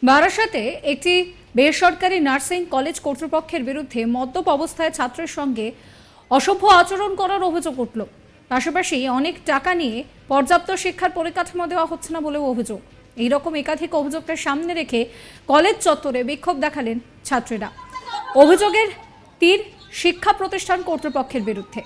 বারাসাতে একটি বেসরকারি নার্সিং কলেজ কর্তৃপক্ষের বিরুদ্ধে মদ্যপ অবস্থায় ছাত্রের সঙ্গে অসভ্য আচরণ করার অভিযোগ উঠল। পাশাপাশি অনেক টাকা নিয়ে পর্যাপ্ত শিক্ষার পরিকাঠামো দেওয়া হচ্ছে না বলেও অভিযোগ। এইরকম একাধিক অভিযোগকে সামনে রেখে কলেজ চত্বরে বিক্ষোভ দেখালেন ছাত্রীরা। অভিযোগের তীর শিক্ষা প্রতিষ্ঠান কর্তৃপক্ষের বিরুদ্ধে।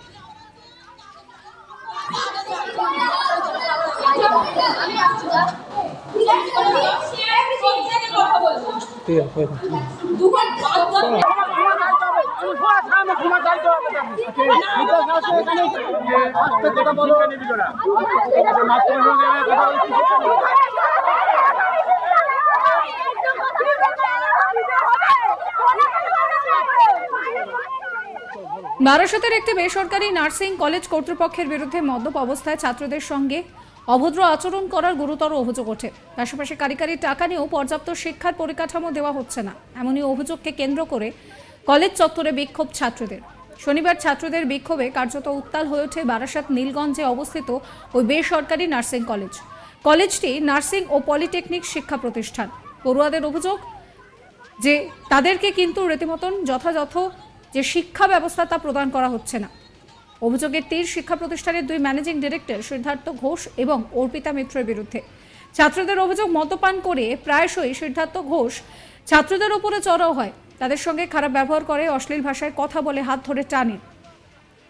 বারাসাতের একটি বেসরকারি নার্সিং কলেজ কর্তৃপক্ষের বিরুদ্ধে মদ্যপ অবস্থায় ছাত্রদের সঙ্গে অভদ্র আচরণ করার গুরুতর অভিযোগ ওঠে। পাশাপাশি কারিগরি টাকা নিয়েও পর্যাপ্ত শিক্ষার পরিকাঠামো দেওয়া হচ্ছে না, এমনই অভিযোগকে কেন্দ্র করে কলেজ চত্বরে বিক্ষোভ ছাত্রদের। শনিবার ছাত্রদের বিক্ষোভে কার্যত উত্তাল হয়ে ওঠে বারাসাত নীলগঞ্জে অবস্থিত ওই বেসরকারি নার্সিং কলেজ। কলেজটি নার্সিং ও পলিটেকনিক শিক্ষা প্রতিষ্ঠান। পড়ুয়াদের অভিযোগ যে তাদেরকে কিন্তু রীতিমতন যথাযথ যে শিক্ষা ব্যবস্থা তা প্রদান করা হচ্ছে না। অভিযোগের তীর শিক্ষা প্রতিষ্ঠানের দুই ম্যানেজিং ডিরেক্টর সিদ্ধার্থ ঘোষ এবং অর্পিতা মিত্রের বিরুদ্ধে। ছাত্রদের অভিযোগ, মদ্যপান করে প্রায়শই সিদ্ধার্থ ঘোষ ছাত্রদের উপরে চড়াও হয়, তাদের সঙ্গে খারাপ ব্যবহার করে, অশ্লীল ভাষায় কথা বলে, হাত ধরে টানে।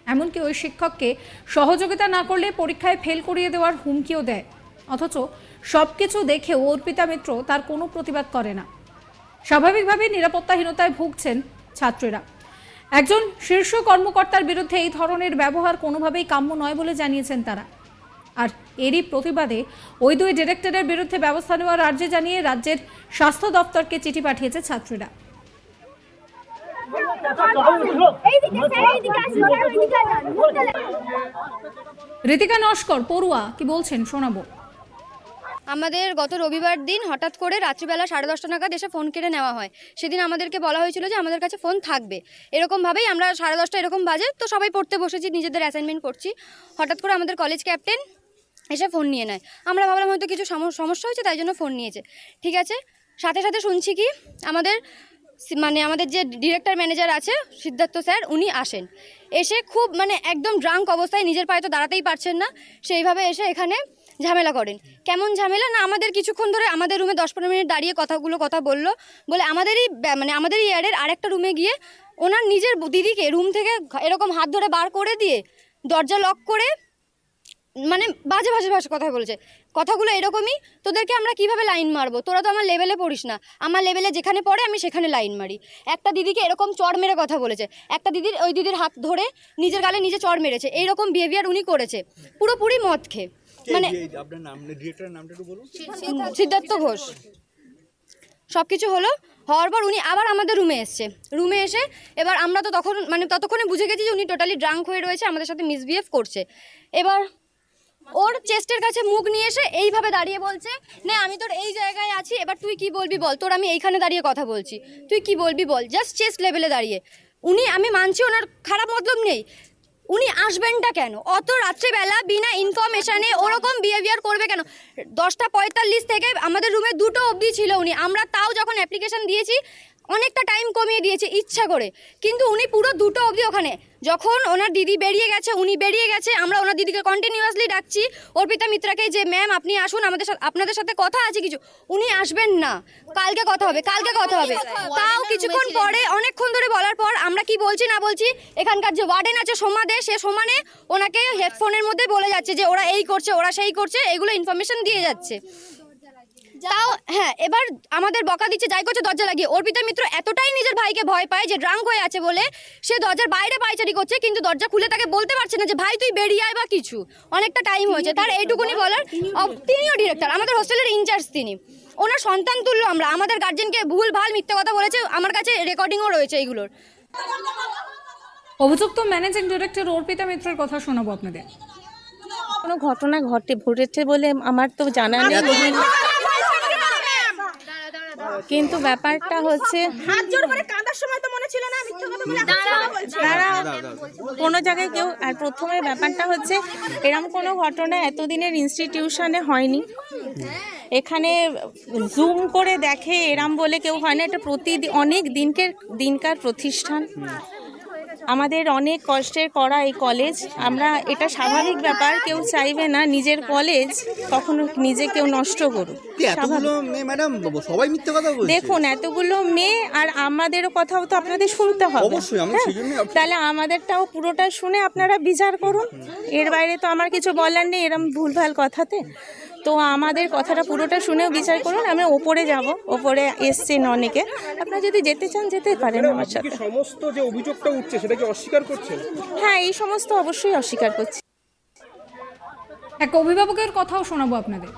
এমনকি ওই শিক্ষককে সহযোগিতা না করলে পরীক্ষায় ফেল করিয়ে দেওয়ার হুমকিও দেয়। অথচ সবকিছু দেখেও অর্পিতা মিত্র তার কোনো প্রতিবাদ করে না। স্বাভাবিকভাবে নিরাপত্তাহীনতায় ভুগছেন ছাত্রীরা। একজন শীর্ষ কর্মকর্তার বিরুদ্ধে এই ধরনের ব্যবহার কোনোভাবেই কাম্য নয় বলে জানিয়েছেন তারা। আর এরই প্রতিবাদে ওই দুই ডিরেক্টরের বিরুদ্ধে ব্যবস্থা নেওয়ার আর্জি জানিয়ে রাজ্যের স্বাস্থ্য দপ্তরকে চিঠি পাঠিয়েছে ছাত্রীরা। ঋতিকা নস্কর পড়ুয়া কি বলছেন শোনাবো। আমাদের গত রবিবার দিন হঠাৎ করে রাত্রিবেলা 10:30 নাগাদ এসে ফোন কেড়ে নেওয়া হয়। সেদিন আমাদেরকে বলা হয়েছিল যে আমাদের কাছে ফোন থাকবে। এরকমভাবেই আমরা 10:30 এরকম বাজে তো সবাই পড়তে বসেছি, নিজেদের অ্যাসাইনমেন্ট করছি। হঠাৎ করে আমাদের কলেজ ক্যাপ্টেন এসে ফোন নিয়ে নেয়। আমরা ভাবলাম হয়তো কিছু সমস্যা হয়েছে, তাই জন্য ফোন নিয়েছে। ঠিক আছে, সাথে সাথে শুনছি কি আমাদের যে ডিরেক্টর ম্যানেজার আছে সিদ্ধার্থ স্যার, উনি আসেন। এসে খুব একদম ড্রাঙ্ক অবস্থায়, নিজের পায়ে তো দাঁড়াতেই পারছেন না, সেইভাবে এসে এখানে ঝামেলা করেন। কেমন ঝামেলা না, আমাদের কিছুক্ষণ ধরে আমাদের রুমে 10-15 মিনিট দাঁড়িয়ে কথা বললো, বলে আমাদেরই ইয়ারের আরেকটা রুমে গিয়ে ওনার নিজের দিদিকে রুম থেকে এরকম হাত ধরে বার করে দিয়ে দরজা লক করে বাজে ভাষা কথা বলেছে। কথাগুলো এরকমই, তোদেরকে আমরা কিভাবে লাইন মারবো, তোরা তো আমার লেভেলে পড়িস না, আমার লেভেলে যেখানে পড়ে আমি সেখানে লাইন মারি। একটা দিদিকে এরকম চড় মেরে কথা বলেছে, একটা ওই দিদির হাত ধরে নিজের গালে নিজে চড় মেরেছে। এইরকম বিহেভিয়ার উনি করেছে পুরোপুরি মদ খেয়ে। সিদ্ধার্থ ঘোষ। সবকিছু হওয়ার পর উনি আবার আমাদের রুমে এসে এবার আমরা তো ততক্ষণে বুঝে গেছি যে উনি টোটালি ড্রাঙ্ক হয়ে রয়েছে, আমাদের সাথে মিসবিহেভ করছে। এবার ওর চেস্টের কাছে মুখ নিয়ে এসে এইভাবে দাঁড়িয়ে বলছে, নে আমি তোর এই জায়গায় আছি, এবার তুই কি বলবি বল, তোর আমি এইখানে দাঁড়িয়ে কথা বলছি, তুই কি বলবি বল। জাস্ট চেস্ট লেভেলে দাঁড়িয়ে আমি মানছি ওনার খারাপ মতলব নেই, উনি আসবেনটা কেন অত রাত্রেবেলা বিনা ইনফরমেশনে, ওরকম বিহেভিয়ার করবে কেন? 10:45 থেকে আমাদের রুমে 2টো অবধি ছিল উনি। আমরা তাও যখন অ্যাপ্লিকেশন দিয়েছি অনেকটা টাইম কমিয়ে দিয়েছে ইচ্ছা করে, কিন্তু উনি পুরো 2টো অবধি ওখানে। যখন ওনার দিদি উনি বেরিয়ে গেছে, আমরা ওনার দিদিকে কন্টিনিউয়াসলি ডাকছি, অর্পিতা মিত্রাকে, যে ম্যাম আপনি আসুন, আপনাদের সাথে কথা আছে কিছু। উনি আসবেন না, কালকে কথা হবে। তাও কিছুক্ষণ পরে, অনেকক্ষণ ধরে বলার পর আমরা কি বলছি না বলছি, এখানকার যে ওয়ার্ডেন আছে সোমাদে, সে সমানে ওনাকে হেডফোনের মধ্যে বলে যাচ্ছে যে ওরা এই করছে, ওরা সেই করছে, এগুলো ইনফরমেশন দিয়ে যাচ্ছে। তাও হ্যাঁ, এবার আমাদের বকা দিচ্ছে, যাই করছে দরজা লাগিয়ে। অর্পিতা মিত্র এতটাই নিজের ভাইকে ভয় পায় যে ড্রাঙ্ক হয়ে আছে বলে সে দরজার বাইরে পায়চারি করছে, কিন্তু দরজা খুলে তাকে বলতে পারছে না যে ভাই তুই বেরিয়ে আয় বা কিছু। অনেকটা টাইম হয়েছে তার, এইটুকুনি বলার। তিনিও ডিরেক্টর, আমাদের হোস্টেলের ইনচার্জ তিনি, ওনার সন্তান তুল্য। আমাদের গার্জেনকে ভুল ভাল মিথ্যে কথা বলেছে, আমার কাছে রেকর্ডিংও রয়েছে এইগুলোর। অভিযুক্ত ম্যানেজিং ডিরেক্টর অর্পিতা মিত্রের কথা শোনাবো আপনাদের। কোনো ঘটনা ঘটেছে বলে আমার তো জানা নেই, কিন্তু ব্যাপারটা হচ্ছে কোনো জায়গায় কেউ, আর প্রথমে ব্যাপারটা হচ্ছে এরকম কোনো ঘটনা এতদিনের ইনস্টিটিউশনে হয়নি। এখানে জুম করে দেখে এরম বলে কেউ হয় না, এটা অনেক দিনকার প্রতিষ্ঠান, আমাদের অনেক কষ্টের করা এই কলেজ। আমরা এটা স্বাভাবিক ব্যাপার, কেউ চাইবে না নিজের কলেজ কখনো নিজে কেউ নষ্ট করুক। এতগুলো মেয়ে ম্যাডাম সবাই মিথ্যে কথা বলছে। দেখুন এতগুলো মেয়ে আর আমাদেরও কথাও তো আপনাদের শুনতে হবে। অবশ্যই, আমি সেজন্যই তাহলে আমাদেরটাও পুরোটা শুনে আপনারা বিচার করুন। এর বাইরে তো আমার কিছু বলার নেই এরম ভুলভাল কথাতে। তো আমাদের কথাটা পুরোটা শুনেও বিচার করুন। আমি ওপরে যাব, ওপরে এসছেন অনেকে, আপনারা যদি যেতে চান যেতে পারেন আমার সাথে। সমস্ত যে অভিযোগটা উঠছে সেটা কি অস্বীকার করছেন? হ্যাঁ, এই সমস্ত অবশ্যই অস্বীকার করছি। এক অভিভাবকের কথাও শোনাবো আপনাদের।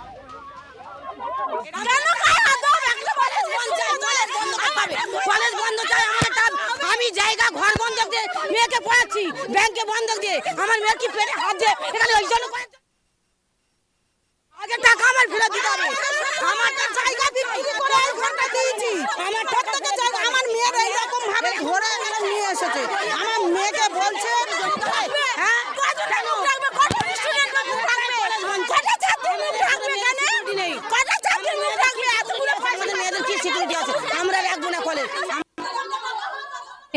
কলেজ বন্ধ চাই আমার, আমি জায়গা ঘর বন্ধক দিয়ে মেয়েকে পড়াচ্ছি, ব্যাংকে বন্ধক দিয়ে আমার মেয়ের কি পেটে হাত দিয়ে এখানে ওই জন্য আগে টাকা আমার ফেরত দিতে হবে। আমার তো জায়গা বিক্রি করে এই ঘরটা দিয়েছি, আমার প্রত্যেকটা জায়গা আমার মেয়ের এইরকম ভাবে ধরে এখানে নিয়ে এসেছে। আমার মেয়েকে বলছে হ্যাঁ কটা স্টুডেন্ট থাকবে, কটা ছাত্র থাকবে, কটা ছাত্র থাকবে, এতগুলো আমাদের মেয়েদের কি সিকিউরিটি আছে? আমরা রাখবো না কলেজ।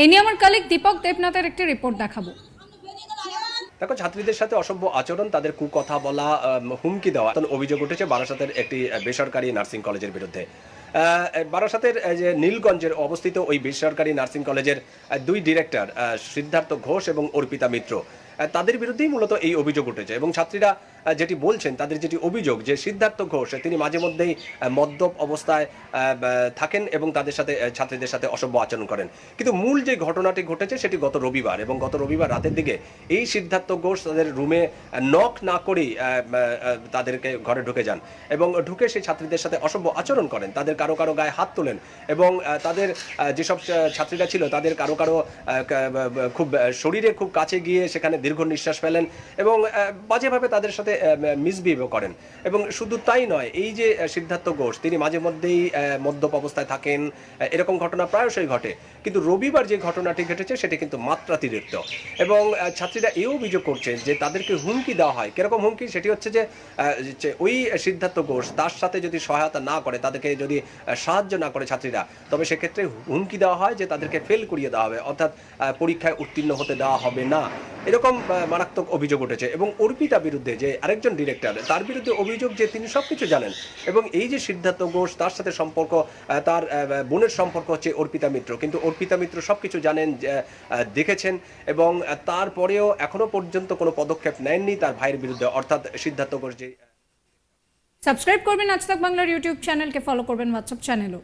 এই নিয়ে আমার কলিগ দীপক দেবনাথের একটি রিপোর্ট দেখাবো। দেখো, ছাত্রীদের সাথে অসভ্য আচরণ, তাদের কুকথা বলা, হুমকি দেওয়া অভিযোগ উঠেছে বারাসাতের একটি বেসরকারি নার্সিং কলেজের বিরুদ্ধে। বারাসাতের যে নীলগঞ্জের অবস্থিত ওই বেসরকারি নার্সিং কলেজের দুই ডিরেক্টর সিদ্ধার্থ ঘোষ এবং অর্পিতা মিত্র, তাদের বিরুদ্ধেই মূলত এই অভিযোগ উঠেছে। এবং ছাত্রীরা যেটি বলছেন, তাদের যেটি অভিযোগ যে সিদ্ধার্থ ঘোষ তিনি মাঝে মধ্যেই মদ্যপ অবস্থায় থাকেন এবং তাদের সাথে ছাত্রীদের সাথে অসভ্য আচরণ করেন। কিন্তু মূল যে ঘটনাটি ঘটেছে সেটি গত রবিবার, এবং গত রবিবার রাতের দিকে এই সিদ্ধার্থ ঘোষ তাদের রুমে নক না করেই তাদেরকে ঘরে ঢুকে যান এবং ঢুকে সেই ছাত্রীদের সাথে অসভ্য আচরণ করেন। তাদের কারো কারো গায়ে হাত তোলেন এবং তাদের যেসব ছাত্রীরা ছিল তাদের কারো কারো খুব শরীরে খুব কাছে গিয়ে সেখানে দীর্ঘ নিঃশ্বাস ফেলেন এবং বাজেভাবে তাদের সাথে মিসবিহেভ করেন। এবং শুধু তাই নয়, এই যে সিদ্ধার্থ ঘোষ তিনি মাঝে মধ্যেই মদ্যপ অবস্থায় থাকেন, এরকম ঘটনা প্রায়শই ঘটে। কিন্তু রবিবার যে ঘটনাটি ঘটেছে সেটি কিন্তু মাত্রাতিরিক্ত। এবং ছাত্রীরা এও অভিযোগ করছেন যে তাদেরকে হুমকি দেওয়া হয়। কিরকম হুমকি? সেটি হচ্ছে যে ওই সিদ্ধার্থ ঘোষ তার সাথে যদি সহায়তা না করে, তাদেরকে যদি সাহায্য না করে ছাত্রীরা, তবে সেক্ষেত্রে হুমকি দেওয়া হয় যে তাদেরকে ফেল করিয়ে দেওয়া হবে, অর্থাৎ পরীক্ষায় উত্তীর্ণ হতে দেওয়া হবে না। এরকম মারাত্মক অভিযোগ উঠেছে। এবং অর্পিতা বিরুদ্ধে যে আরেকজন ডিরেক্টর, তার বিরুদ্ধে অভিযোগ যে তিনি সবকিছু জানেন এবং এই যে সিদ্ধার্থ ঘোষ তার সাথে সম্পর্ক, তার বোনের সম্পর্ক হচ্ছে অর্পিতা মিত্র, কিন্তু অর্পিতা মিত্র সবকিছু জানেন, দেখেছেন এবং তারপরেও এখনো পর্যন্ত কোনো পদক্ষেপ নেননি তার ভাইয়ের বিরুদ্ধে, অর্থাৎ সিদ্ধার্থ ঘোষ। যে সাবস্ক্রাইব করবেন আজ তাক বাংলার ইউটিউব চ্যানেলকে, ফলো করবেন হোয়াটসঅ্যাপ চ্যানেলও।